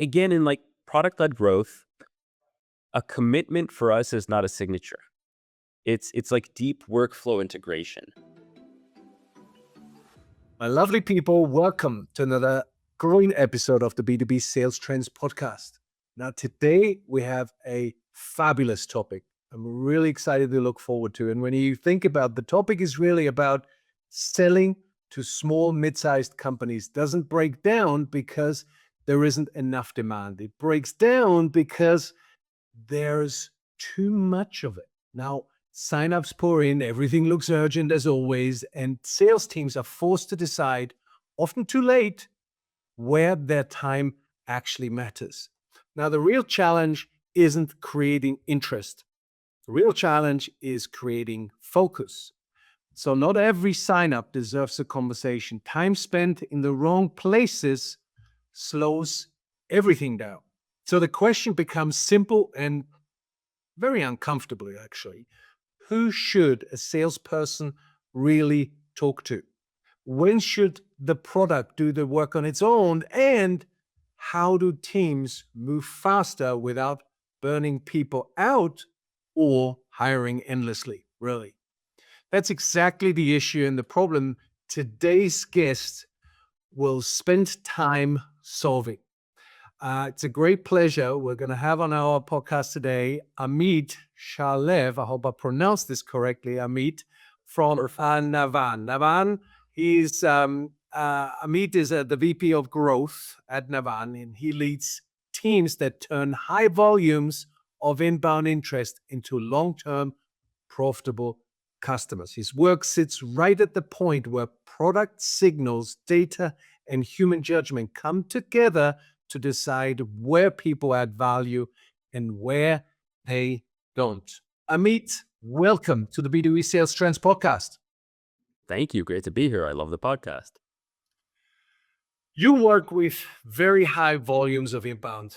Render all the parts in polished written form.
again, in like product-led growth, a commitment for us is not a signature. It's like deep workflow integration. My lovely people, welcome to another growing episode of the B2B Sales Trends Podcast. Now, today we have a fabulous topic I'm really excited to look forward to. And when you think about the topic is really about selling to small, mid-sized companies. Doesn't break down because there isn't enough demand. It breaks down because there's too much of it. Now, signups pour in, everything looks urgent as always, and sales teams are forced to decide, often too late, where their time actually matters. Now, the real challenge isn't creating interest. The real challenge is creating focus. So not every sign-up deserves a conversation. Time spent in the wrong places slows everything down. So the question becomes simple and very uncomfortable, actually. Who should a salesperson really talk to? When should the product do the work on its own? And how do teams move faster without burning people out or hiring endlessly, really? That's exactly the issue and the problem today's guest will spend time solving. It's a great pleasure. We're going to have on our podcast today Amit Shalev. I hope I pronounced this correctly. Amit from Navan. Navan, Amit is the VP of Growth at Navan, and he leads teams that turn high volumes of inbound interest into long-term profitable customers. His work sits right at the point where product signals, data, and human judgment come together to decide where people add value and where they don't. Amit, welcome to the B2B Sales Trends Podcast. Thank you. Great to be here. I love the podcast. You work with very high volumes of inbound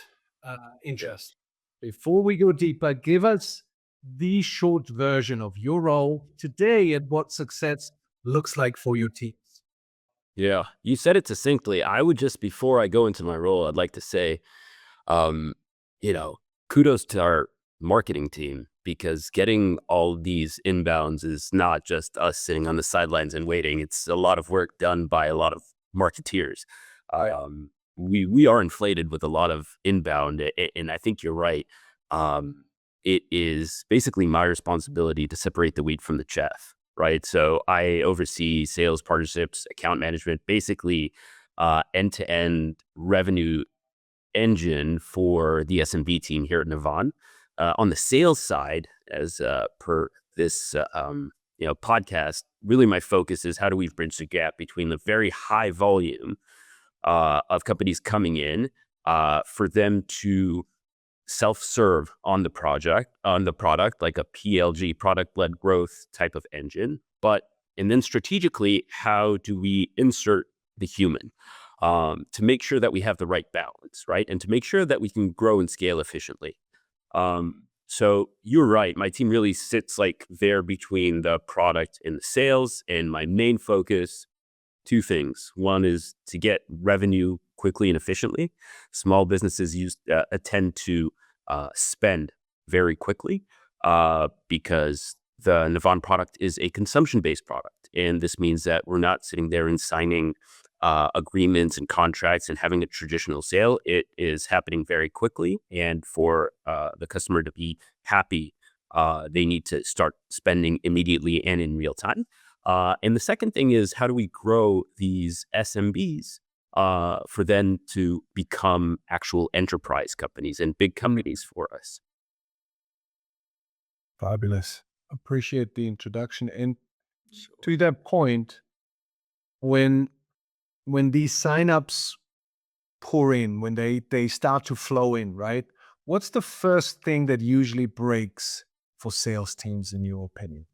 interest. Before we go deeper, give us the short version of your role today and what success looks like for your teams. Yeah, you said it succinctly. I would just, before I go into my role, I'd like to say, kudos to our marketing team, because getting all these inbounds is not just us sitting on the sidelines and waiting. It's a lot of work done by a lot of marketeers. We are inflated with a lot of inbound, and I think you're right. It is basically my responsibility to separate the wheat from the chaff, right? So I oversee sales, partnerships, account management, basically end-to-end revenue engine for the SMB team here at Navan. On the sales side, as per this podcast, really my focus is how do we bridge the gap between the very high volume of companies coming in for them to self-serve on the product, like a PLG, product-led growth type of engine. And then strategically, how do we insert the human to make sure that we have the right balance, right? And to make sure that we can grow and scale efficiently. So you're right. My team really sits like there between the product and the sales, and my main focus, two things. One is to get revenue quickly and efficiently. Small businesses tend to spend very quickly because the Navan product is a consumption-based product. And this means that we're not sitting there and signing agreements and contracts and having a traditional sale. It is happening very quickly. And for the customer to be happy, they need to start spending immediately and in real time. And the second thing is, how do we grow these SMBs for them to become actual enterprise companies and big companies for us? Fabulous. Appreciate the introduction. And to that point, when these signups pour in, when they start to flow in, right? What's the first thing that usually breaks for sales teams, in your opinion?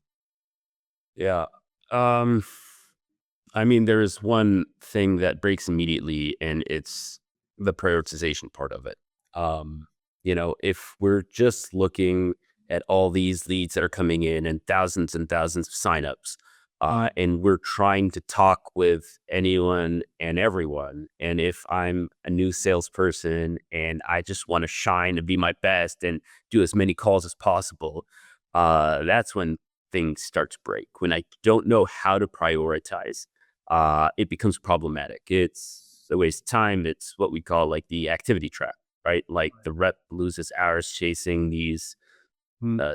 Yeah. There is one thing that breaks immediately, and it's the prioritization part of it. If we're just looking at all these leads that are coming in and thousands of signups, And we're trying to talk with anyone and everyone. And if I'm a new salesperson and I just want to shine and be my best and do as many calls as possible, that's when things start to break. When I don't know how to prioritize, it becomes problematic. It's a waste of time. It's what we call like the activity trap, right? Like the rep loses hours chasing these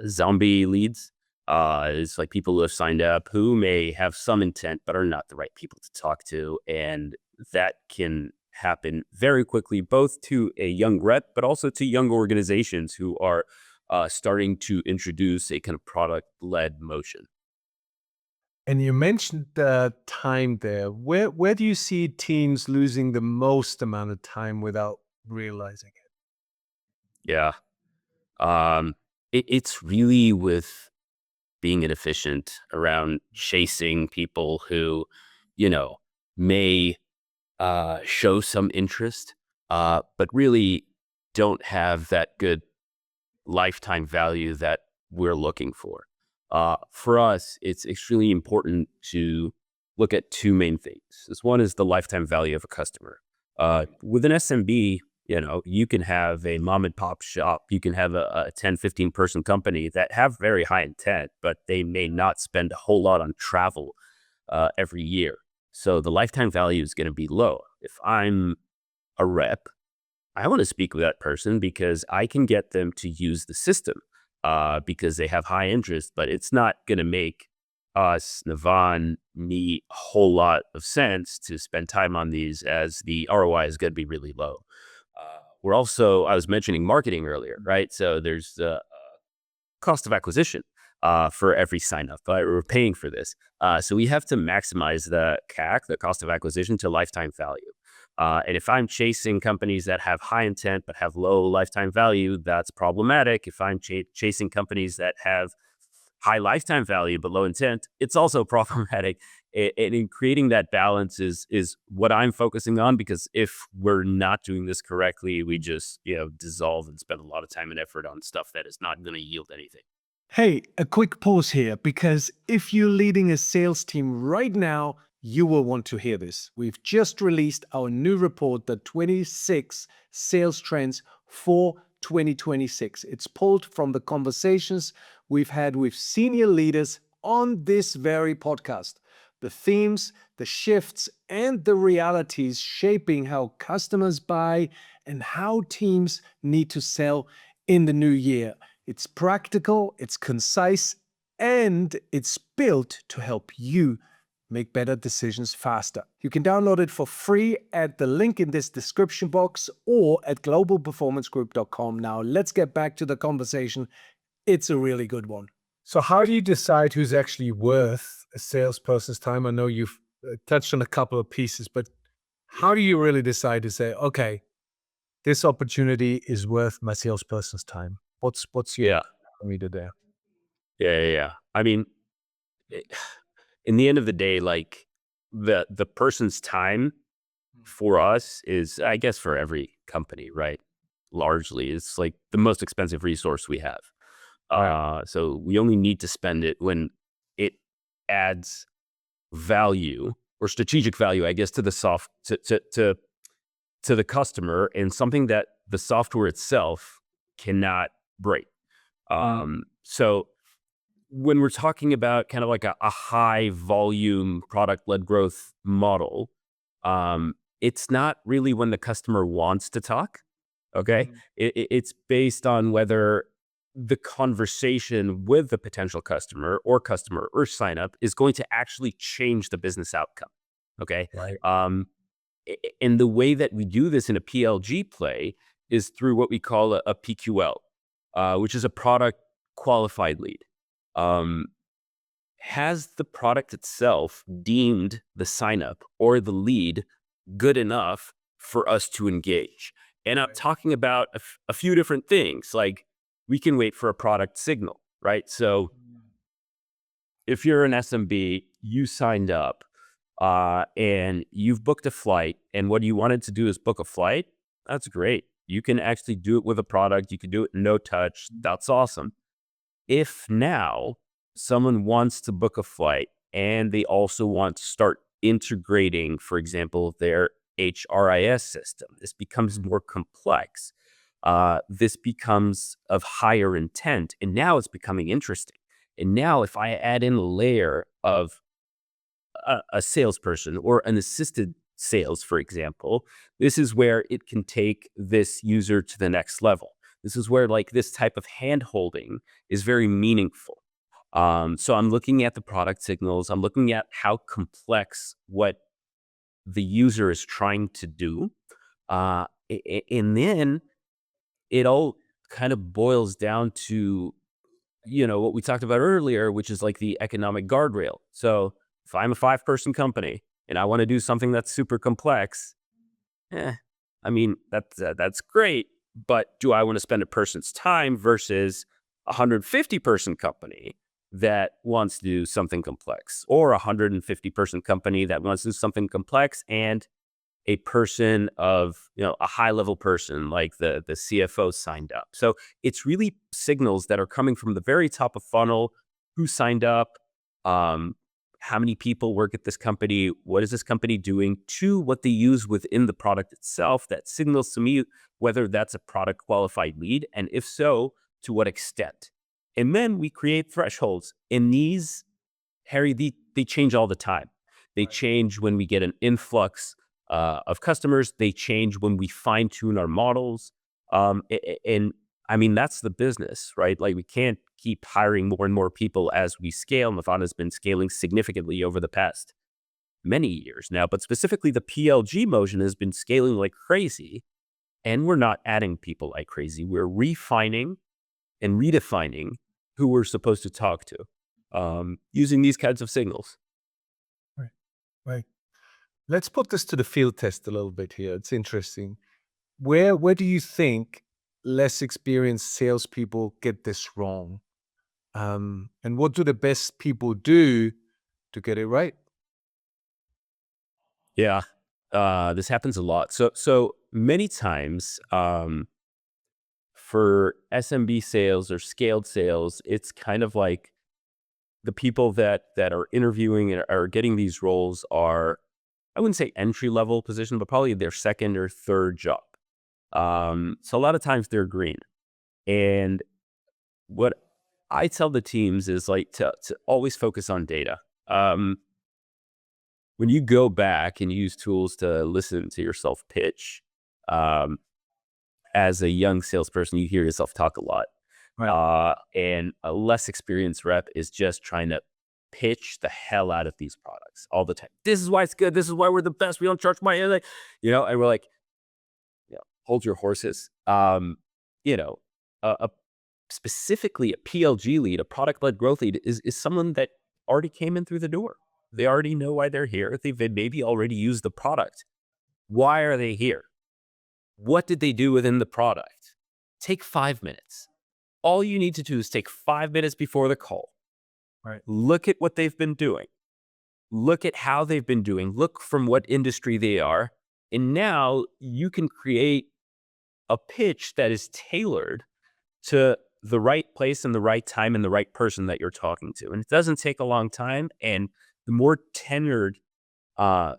zombie leads. It's like people who have signed up who may have some intent but are not the right people to talk to, and that can happen very quickly, both to a young rep but also to young organizations who are starting to introduce a kind of product-led motion. And you mentioned the time there. Where do you see teams losing the most amount of time without realizing it? Yeah, it's really with being inefficient around chasing people who, you know, may show some interest, but really don't have that good lifetime value that we're looking for. For us, it's extremely important to look at two main things. This one is the lifetime value of a customer. With an SMB, you can have a mom and pop shop, you can have a 10, 15 person company that have very high intent, but they may not spend a whole lot on travel every year. So the lifetime value is going to be low. If I'm a rep, I want to speak with that person because I can get them to use the system because they have high interest, but it's not going to make us, Navan, me, a whole lot of sense to spend time on these as the ROI is going to be really low. I was mentioning marketing earlier, right? So there's cost of acquisition for every sign up. We're paying for this. So we have to maximize the CAC, the cost of acquisition, to lifetime value. And if I'm chasing companies that have high intent but have low lifetime value, that's problematic. If I'm chasing companies that have high lifetime value but low intent, it's also problematic. And in creating that balance is what I'm focusing on, because if we're not doing this correctly, we just dissolve and spend a lot of time and effort on stuff that is not going to yield anything. Hey, a quick pause here, because if you're leading a sales team right now, you will want to hear this. We've just released our new report, the 26 Sales Trends for 2026. It's pulled from the conversations we've had with senior leaders on this very podcast. The themes, the shifts, and the realities shaping how customers buy and how teams need to sell in the new year. It's practical, it's concise, and it's built to help you make better decisions faster. You can download it for free at the link in this description box or at globalperformancegroup.com. Now, let's get back to the conversation. It's a really good one. So, how do you decide who's actually worth a salesperson's time? I know you've touched on a couple of pieces, but how do you really decide to say, okay, this opportunity is worth my salesperson's time? What's your Yeah, meter there? yeah. I mean, it- in the end of the day, like the person's time for us is, I guess, for every company, right? Largely, it's like the most expensive resource we have. Right. So we only need to spend it when it adds value or strategic value, I guess, to the to the customer, and something that the software itself cannot break. So when we're talking about kind of like a high volume product led growth model, it's not really when the customer wants to talk. Okay. It's based on whether the conversation with the potential customer or sign up is going to actually change the business outcome. Okay. Right. And the way that we do this in a PLG play is through what we call a PQL, which is a product qualified lead. Um, has the product itself deemed the sign up or the lead good enough for us to engage? And I'm talking about a few different things. Like, we can wait for a product signal, right? So if you're an SMB, you signed up and you've booked a flight, and what you wanted to do is book a flight, that's great. You can actually do it with a product. You can do it no touch. That's awesome. If now someone wants to book a flight and they also want to start integrating, for example, their HRIS system. This becomes more complex. This becomes of higher intent, and now it's becoming interesting. And now, if I add in a layer of a salesperson or an assisted sales, for example, this is where it can take this user to the next level. This is where like this type of hand holding is very meaningful. So I'm looking at the product signals. I'm looking at how complex what the user is trying to do. And then it all kind of boils down to, what we talked about earlier, which is like the economic guardrail. So if I'm a 5-person company and I want to do something that's super complex, I mean, that's great, but do I want to spend a person's time versus a 150-person company that wants to do something complex, or a 150-person company that wants to do something complex and a person of, a high level person like the CFO signed up. So it's really signals that are coming from the very top of funnel: who signed up, um, how many people work at this company, what is this company doing, to what they use within the product itself, that signals to me whether that's a product qualified lead, and if so, to what extent. And then we create thresholds. And these, Harry, they change all the time. They change when we get an influx of customers. They change when we fine tune our models. And I mean, that's the business, right? Like, we can't keep hiring more and more people as we scale. Navan has been scaling significantly over the past many years now, but specifically the PLG motion has been scaling like crazy. And we're not adding people like crazy. We're refining and redefining who we're supposed to talk to, using these kinds of signals. Right. Right. Let's put this to the field test a little bit here. It's interesting. Where do you think less experienced salespeople get this wrong? And what do the best people do to get it right? Yeah, this happens a lot. So many times, for SMB sales or scaled sales, it's kind of like the people that are interviewing and are getting these roles are, I wouldn't say entry level position, but probably their second or third job. So a lot of times they're green. And what I tell the teams is like to always focus on data. When you go back and use tools to listen to yourself pitch, um, as a young salesperson, you hear yourself talk a lot. Right. And a less experienced rep is just trying to pitch the hell out of these products all the time. This is why it's good. This is why we're the best. We don't charge money. And we're like, hold your horses. You know, a specifically a PLG lead, a product led growth lead, is someone that already came in through the door. They already know why they're here. They've maybe already used the product. Why are they here? What did they do within the product? Take 5 minutes. All you need to do is take 5 minutes before the call. Right. Look at what they've been doing. Look at how they've been doing. Look from what industry they are. And now you can create a pitch that is tailored to the right place and the right time and the right person that you're talking to. And it doesn't take a long time. And the more tenured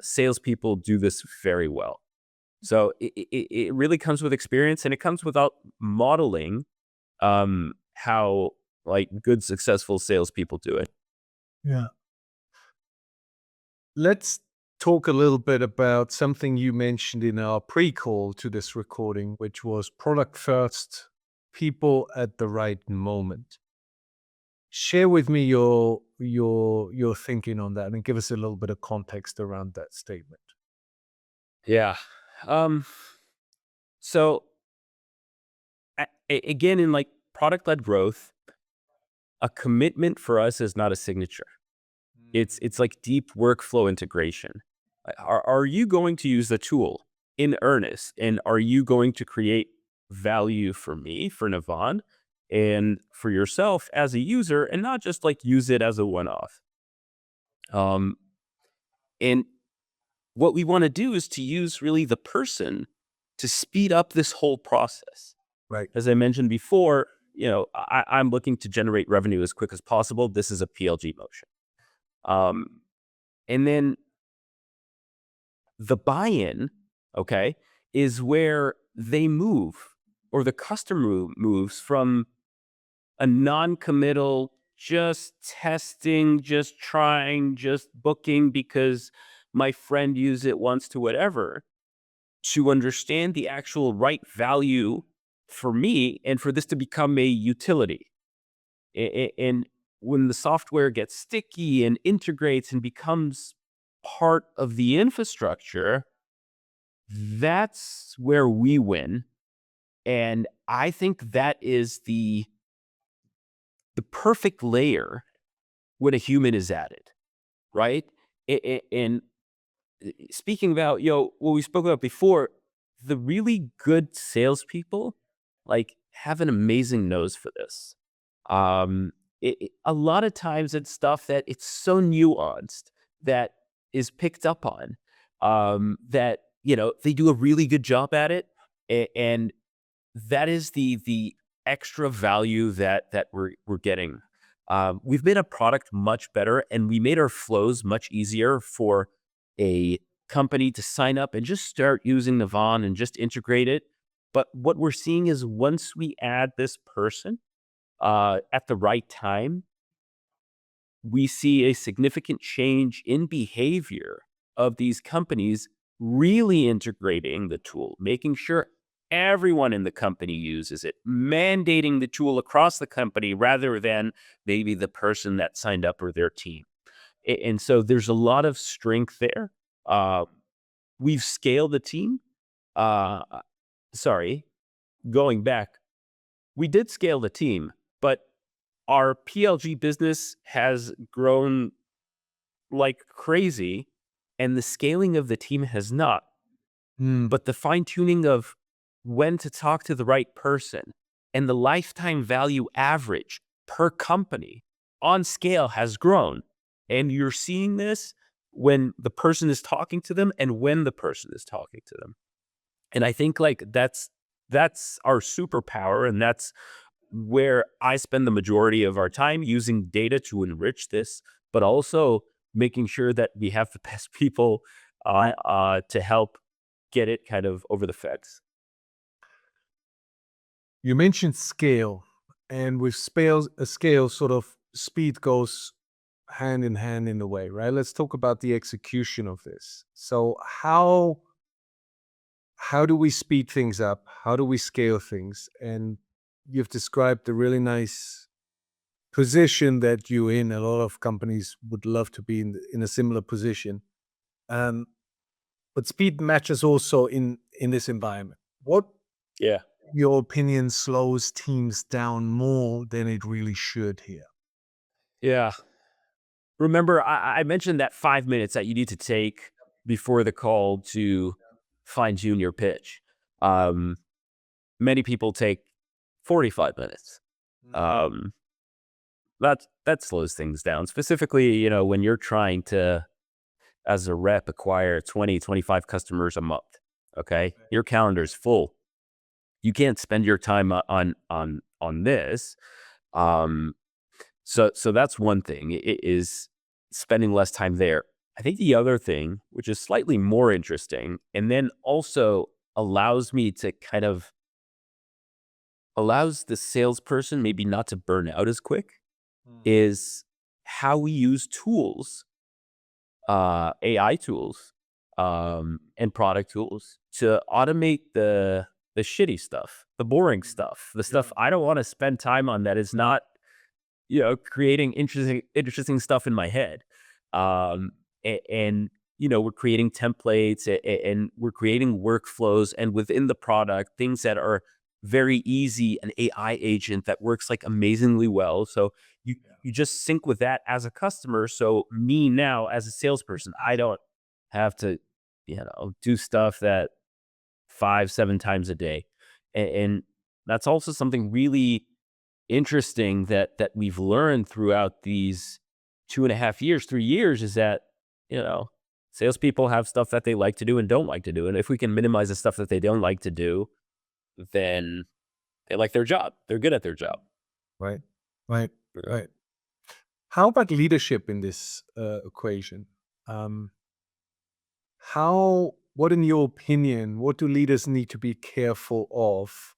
salespeople do this very well. So it really comes with experience, and it comes without modeling how like good, successful salespeople do it. Yeah. Let's talk a little bit about something you mentioned in our pre-call to this recording, which was product first, people at the right moment. Share with me your thinking on that, and give us a little bit of context around that statement. Yeah. So again, in like product-led growth, a commitment for us is not a signature. It's like deep workflow integration. Are you going to use the tool in earnest? And are you going to create value for me, for Navan, and for yourself as a user, and not just like use it as a one-off? And what we want to do is to use really the person to speed up this whole process. Right. As I mentioned before, I'm looking to generate revenue as quick as possible. This is a PLG motion. And then the buy-in, okay, is where they move, or the customer moves from a non-committal, just testing, just trying, just booking because my friend used it once, to whatever, to understand the actual right value for me and for this to become a utility. And when the software gets sticky and integrates and becomes part of the infrastructure, that's where we win. And I think that is the perfect layer when a human is added, right? And speaking about, what we spoke about before, the really good salespeople, like, have an amazing nose for this. A lot of times it's stuff that it's so nuanced that is picked up on, that, they do a really good job at it. And that is the extra value that we're getting. We've made a product much better, and we made our flows much easier for a company to sign up and just start using Navan and just integrate it. But what we're seeing is, once we add this person at the right time, we see a significant change in behavior of these companies really integrating the tool, making sure everyone in the company uses it, mandating the tool across the company rather than maybe the person that signed up or their team. And so there's a lot of strength there. Uh, we've scaled the team. Uh, sorry, going back, we did scale the team, but our PLG business has grown like crazy, and the scaling of the team has not. Mm. But the fine tuning of when to talk to the right person and the lifetime value average per company on scale has grown. And you're seeing this when the person is talking to them and when the person is talking to them. And I think, like, that's our superpower, and that's where I spend the majority of our time, using data to enrich this, but also making sure that we have the best people to help get it kind of over the fence. You mentioned scale, and with scale, sort of speed goes hand in hand in a way, right? Let's talk about the execution of this. So how do we speed things up? How do we scale things? And you've described a really nice position that you're in. A lot of companies would love to be in a similar position. Um, but speed matters also in this environment. What, Yeah. your opinion, slows teams down more than it really should here? Yeah. Remember, I mentioned that 5 minutes that you need to take before the call to fine tune your pitch. Um, Many people take 45 minutes. Um, that slows things down, specifically, when you're trying to, as a rep, acquire 20, 25 customers a month. Okay. Your calendar's full. You can't spend your time on this. Um, so that's one thing. It is spending less time there. I think the other thing, which is slightly more interesting, and then also allows me to kind of allows the salesperson maybe not to burn out as quick, is how we use tools, AI tools, and product tools to automate the shitty stuff, the boring stuff, the stuff I don't want to spend time on, that is not, creating interesting stuff in my head. And we're creating templates, and we're creating workflows, and within the product, things that are very easy, an AI agent that works like amazingly well. So you just sync with that as a customer. So me now as a salesperson, I don't have to, do stuff that 5, 7 times a day. And that's also something really interesting that we've learned throughout these 2.5 years, 3 years, is that, salespeople have stuff that they like to do and don't like to do. And if we can minimize the stuff that they don't like to do, then they like their job. They're good at their job. Right, right, right. How about leadership in this equation? Um, what in your opinion, what do leaders need to be careful of,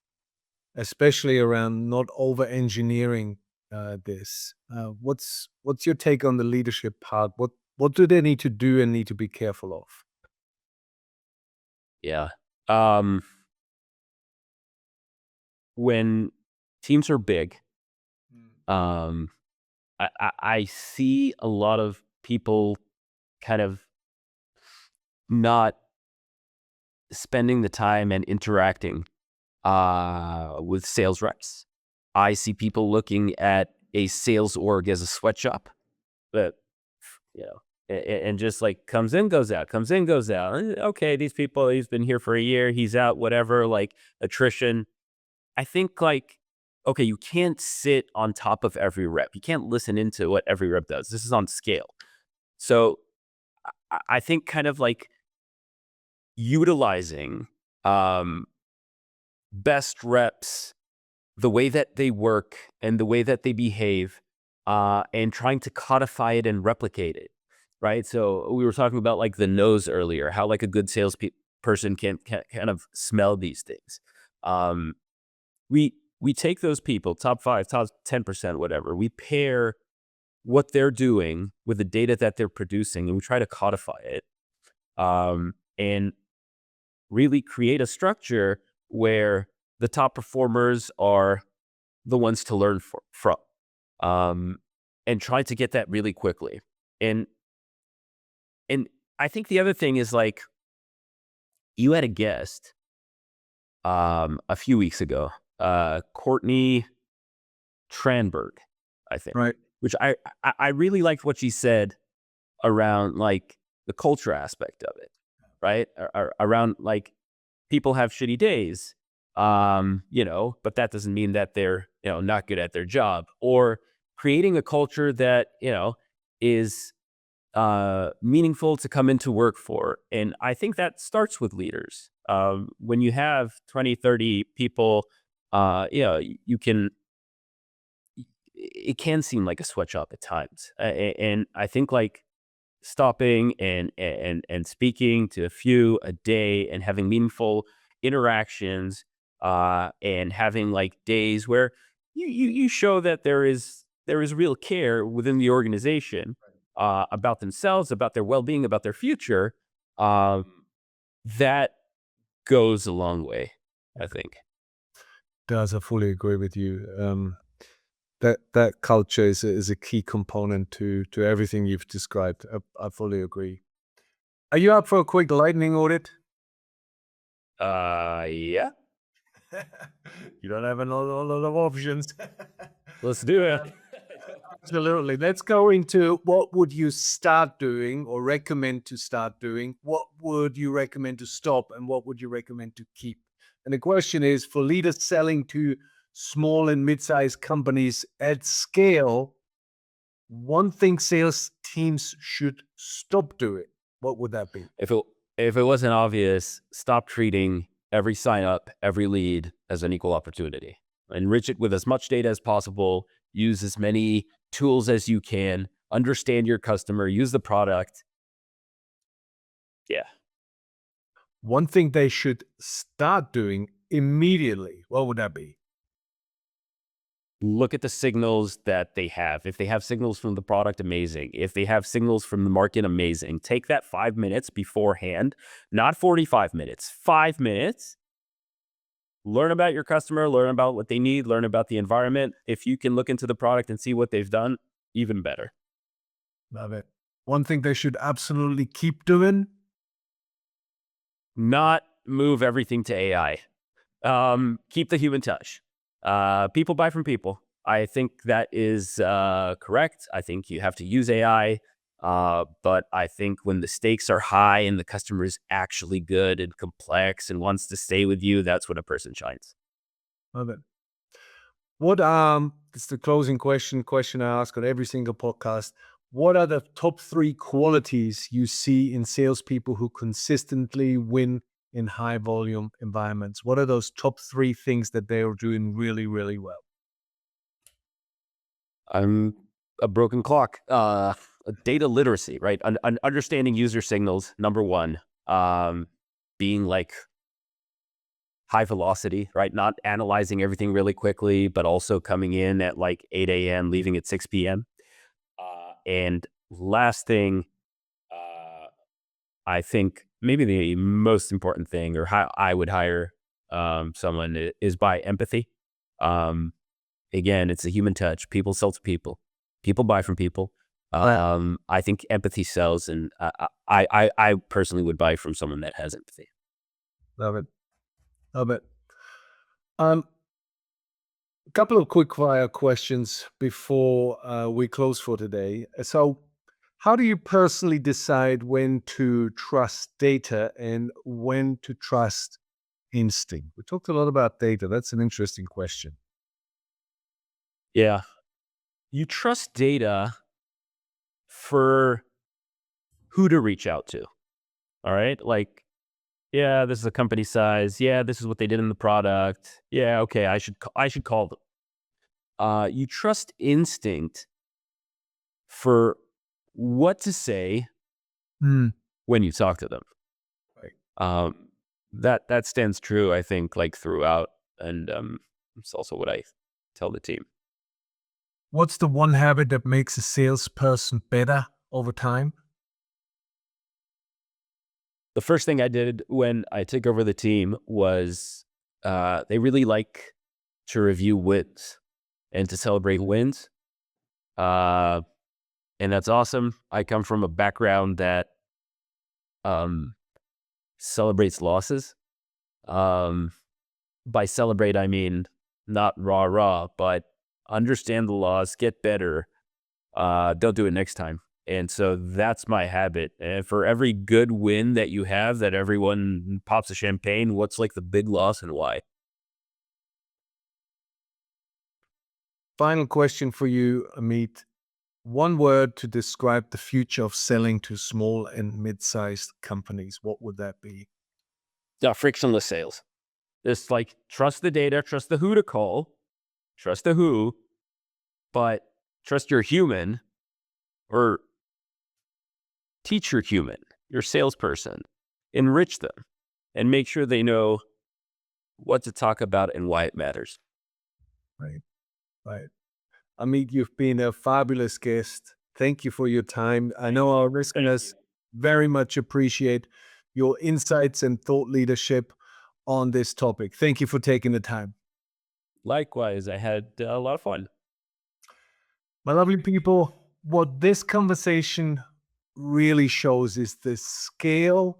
especially around not over engineering this? What's your take on the leadership part? What do they need to do and need to be careful of? Yeah. Um, when teams are big, um, I see a lot of people kind of not spending the time and interacting with sales reps. I see people looking at a sales org as a sweatshop that, you know, and just like comes in, goes out, comes in, goes out. Okay, these people, he's been here for a year, he's out, whatever, like attrition. I think like, okay, you can't sit on top of every rep. You can't listen into what every rep does. This is on scale. So I think kind of like utilizing um, best reps, the way that they work and the way that they behave, and trying to codify it and replicate it, right? So we were talking about like the nose earlier, how like a good person can kind of smell these things. Um, we take those people, top 5, top 10%, whatever. We pair what they're doing with the data that they're producing, and we try to codify it, and really create a structure where the top performers are the ones to learn from, um, and try to get that really quickly. And and I think the other thing is like you had a guest a few weeks ago, Courtney Tranberg, I think, Right. which I really liked what she said around like the culture aspect of it, right? Around like people have shitty days, but that doesn't mean that they're, not good at their job, or creating a culture that, is meaningful to come into work for. And I think that starts with leaders. When you have 20, 30 people, you can, it can seem like a sweatshop at times. And I think like stopping and speaking to a few a day and having meaningful interactions, and having like days where you show that there is real care within the organization, about themselves, about their well-being, about their future, um, that goes a long way, I think. Does I fully agree with you. That culture is a key component to everything you've described. I fully agree. Are you up for a quick lightning audit? Yeah, You don't have a lot of options. let's do it. Absolutely. Let's go into what would you start doing or recommend to start doing? What would you recommend to stop and what would you recommend to keep? And the question is for leaders selling to small and mid-sized companies at scale, one thing sales teams should stop doing. What would that be? If it wasn't obvious, stop treating every sign up, every lead as an equal opportunity. Enrich it with as much data as possible. Use as many tools as you can. Understand your customer. Use the product. Yeah. One thing they should start doing immediately. What would that be? Look at the signals that they have. If they have signals from the product, amazing. If they have signals from the market, amazing. Take that 5 minutes beforehand, not 45 minutes, 5 minutes. Learn about your customer, learn about what they need, learn about the environment. If you can look into the product and see what they've done, even better. Love it. One thing they should absolutely keep doing. Not move everything to AI. Keep the human touch. People buy from people. I think that is correct. I think you have to use AI. But I think when the stakes are high and the customer is actually good and complex and wants to stay with you, that's when a person shines. Love it. What it's the closing question I ask on every single podcast. What are the top 3 qualities you see in salespeople who consistently win in high volume environments? What are those top 3 things that they are doing really, really well? I'm a broken clock. Data literacy, right? Understanding user signals, number one. Being like high velocity, right? Not analyzing everything really quickly, but also coming in at like 8 a.m., leaving at 6 p.m. And last thing, I think maybe the most important thing, or how I would hire someone, is by empathy. Um, Again, it's a human touch. People sell to people. People buy from people. I think empathy sells, and I personally would buy from someone that has empathy. Love it. Love it. A couple of quick fire questions before we close for today. So, how do you personally decide when to trust data and when to trust instinct? We talked a lot about data. That's an interesting question. Yeah, you trust data for who to reach out to. All right, like, yeah, this is a company size. Yeah, this is what they did in the product. Yeah, okay, I should call them. You trust instinct for what to say Mm, when you talk to them. right. Um, that stands true, I think, like throughout, and it's also what I tell the team. What's the one habit that makes a salesperson better over time? The first thing I did when I took over the team was they really like to review wins and to celebrate wins, uh, and that's awesome. I come from a background that um, celebrates losses. Um, by celebrate, I mean not rah rah, but understand the laws, get better. Don't do it next time. And so that's my habit. And for every good win that you have, that everyone pops a champagne, what's like the big loss and why? Final question for you, Amit. One word to describe the future of selling to small and mid-sized companies. What would that be? Frictionless sales. Just like trust the data, trust the who to call, trust the who, but trust your human, or teach your human, your salesperson, enrich them, and make sure they know what to talk about and why it matters. Right. Right. Amit, you've been a fabulous guest. Thank you for your time. I know our listeners very much appreciate your insights and thought leadership on this topic. Thank you for taking the time. Likewise, I had a lot of fun. My lovely people, what this conversation really shows is the scale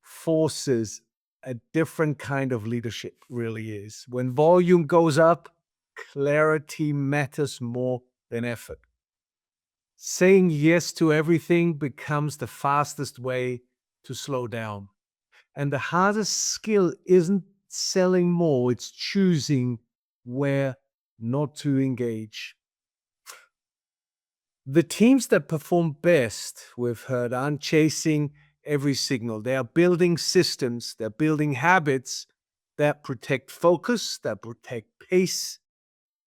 forces a different kind of leadership, really is. When volume goes up, clarity matters more than effort. Saying yes to everything becomes the fastest way to slow down. And the hardest skill isn't selling more, it's choosing where not to engage. The teams that perform best, we've heard, aren't chasing every signal. They are building systems, they're building habits that protect focus, that protect pace,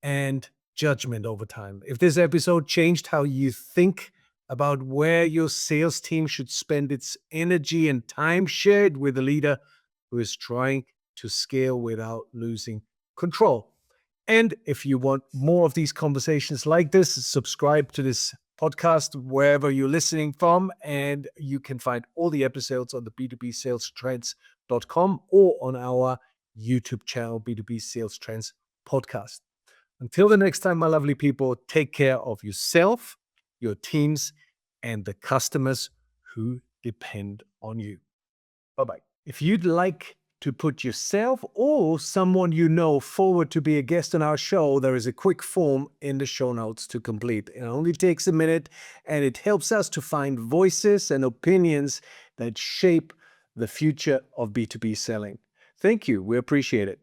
and judgment over time. If this episode changed how you think about where your sales team should spend its energy and time, share it with a leader who is trying to scale without losing control. And if you want more of these conversations like this, subscribe to this podcast wherever you're listening from. And you can find all the episodes on the B2B Sales Trends.com or on our YouTube channel, B2B Sales Trends Podcast. Until the next time, my lovely people, take care of yourself, your teams, and the customers who depend on you. Bye-bye. If you'd like to put yourself or someone you know forward to be a guest on our show, there is a quick form in the show notes to complete. It only takes a minute, and it helps us to find voices and opinions that shape the future of B2B selling. Thank you. We appreciate it.